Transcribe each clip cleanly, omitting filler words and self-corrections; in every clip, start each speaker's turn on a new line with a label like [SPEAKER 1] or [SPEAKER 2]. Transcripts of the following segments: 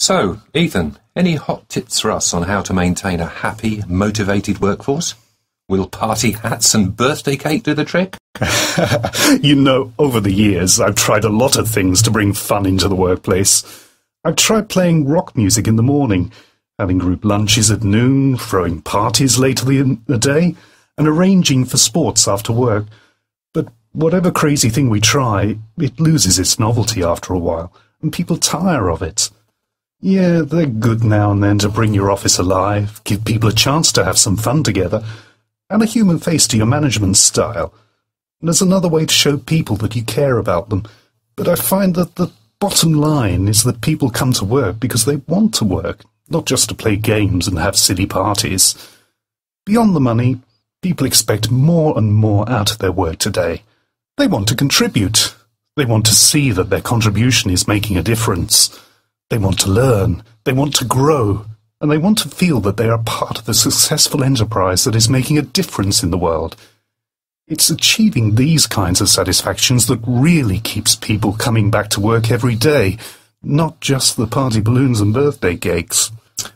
[SPEAKER 1] So, Ethan, any hot tips for us on how to maintain a happy, motivated workforce? Will party hats and birthday cake do the trick?
[SPEAKER 2] Over the years, I've tried a lot of things to bring fun into the workplace. I've tried playing rock music in the morning, having group lunches at noon, throwing parties later in the day, and arranging for sports after work. But whatever crazy thing we try, it loses its novelty after a while, and people tire of it. Yeah, they're good now and then to bring your office alive, give people a chance to have some fun together, and a human face to your management style. There's another way to show people that you care about them, but I find that the bottom line is that people come to work because they want to work, not just to play games and have silly parties. Beyond the money, people expect more and more out of their work today. They want to contribute. They want to see that their contribution is making a difference. They want to learn, they want to grow, and they want to feel that they are part of a successful enterprise that is making a difference in the world. It's achieving these kinds of satisfactions that really keeps people coming back to work every day, not just the party balloons and birthday cakes.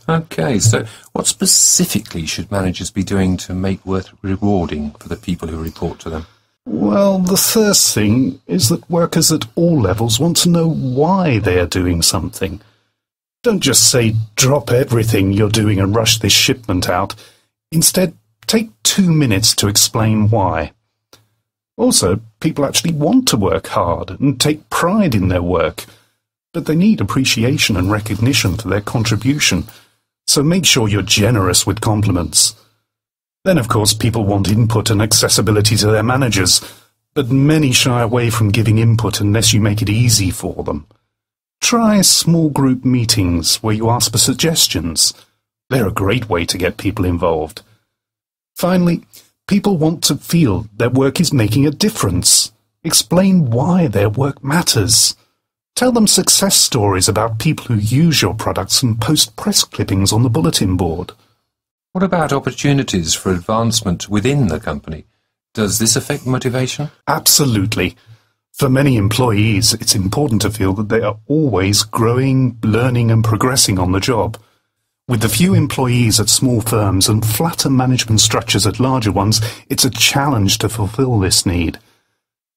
[SPEAKER 1] Okay, so what specifically should managers be doing to make work rewarding for the people who report to them?
[SPEAKER 2] Well, the first thing is that workers at all levels want to know why they are doing something. Don't just say, drop everything you're doing and rush this shipment out. Instead, take 2 minutes to explain why. Also, people actually want to work hard and take pride in their work, but they need appreciation and recognition for their contribution, so make sure you're generous with compliments. Then, of course, people want input and accessibility to their managers, but many shy away from giving input unless you make it easy for them. Try small group meetings where you ask for suggestions. They're a great way to get people involved. Finally, people want to feel their work is making a difference. Explain why their work matters. Tell them success stories about people who use your products and post press clippings on the bulletin board.
[SPEAKER 1] What about opportunities for advancement within the company? Does this affect motivation?
[SPEAKER 2] Absolutely. For many employees, it's important to feel that they are always growing, learning and progressing on the job. With the few employees at small firms and flatter management structures at larger ones, it's a challenge to fulfill this need.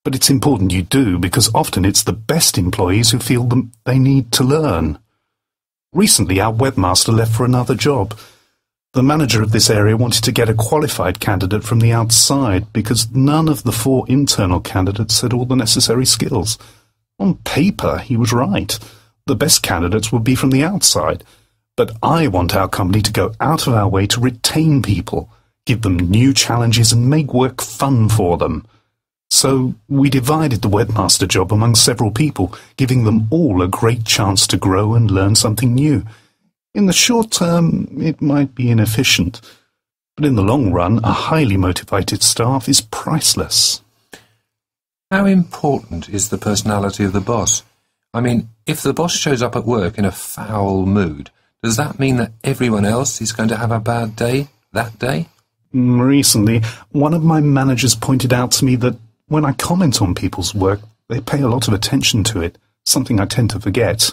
[SPEAKER 2] But it's important you do, because often it's the best employees who feel they need to learn. Recently, our webmaster left for another job. The manager of this area wanted to get a qualified candidate from the outside because none of the 4 internal candidates had all the necessary skills. On paper, he was right. The best candidates would be from the outside. But I want our company to go out of our way to retain people, give them new challenges and make work fun for them. So we divided the webmaster job among several people, giving them all a great chance to grow and learn something new. In the short term, it might be inefficient, but in the long run, a highly motivated staff is priceless.
[SPEAKER 1] How important is the personality of the boss? I mean, if the boss shows up at work in a foul mood, does that mean that everyone else is going to have a bad day that day?
[SPEAKER 2] Recently, one of my managers pointed out to me that when I comment on people's work, they pay a lot of attention to it, something I tend to forget.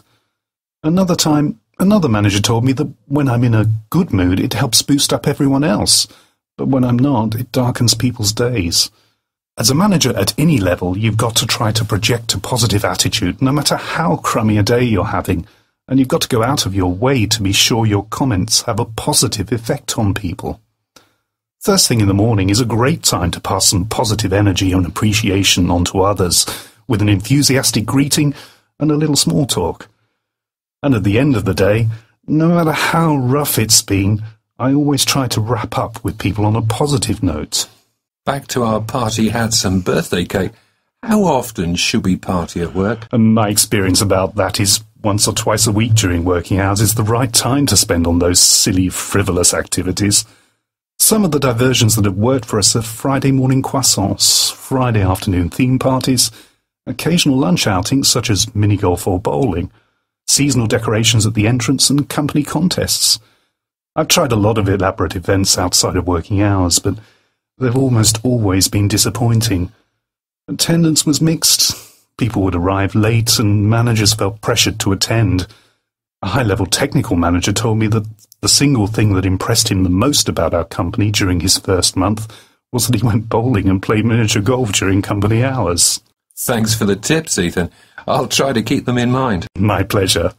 [SPEAKER 2] Another time, another manager told me that when I'm in a good mood, it helps boost up everyone else, but when I'm not, it darkens people's days. As a manager at any level, you've got to try to project a positive attitude, no matter how crummy a day you're having, and you've got to go out of your way to be sure your comments have a positive effect on people. First thing in the morning is a great time to pass some positive energy and appreciation on to others, with an enthusiastic greeting and a little small talk. And at the end of the day, no matter how rough it's been, I always try to wrap up with people on a positive note.
[SPEAKER 1] Back to our party hats and birthday cake. How often should we party at work?
[SPEAKER 2] And my experience about that is once or twice a week during working hours is the right time to spend on those silly, frivolous activities. Some of the diversions that have worked for us are Friday morning croissants, Friday afternoon theme parties, occasional lunch outings such as mini-golf or bowling, seasonal decorations at the entrance and company contests. I've tried a lot of elaborate events outside of working hours, but they've almost always been disappointing. Attendance was mixed. People would arrive late and managers felt pressured to attend. A high-level technical manager told me that the single thing that impressed him the most about our company during his first month was that he went bowling and played miniature golf during company hours.
[SPEAKER 1] Thanks for the tips, Ethan. I'll try to keep them in mind.
[SPEAKER 2] My pleasure.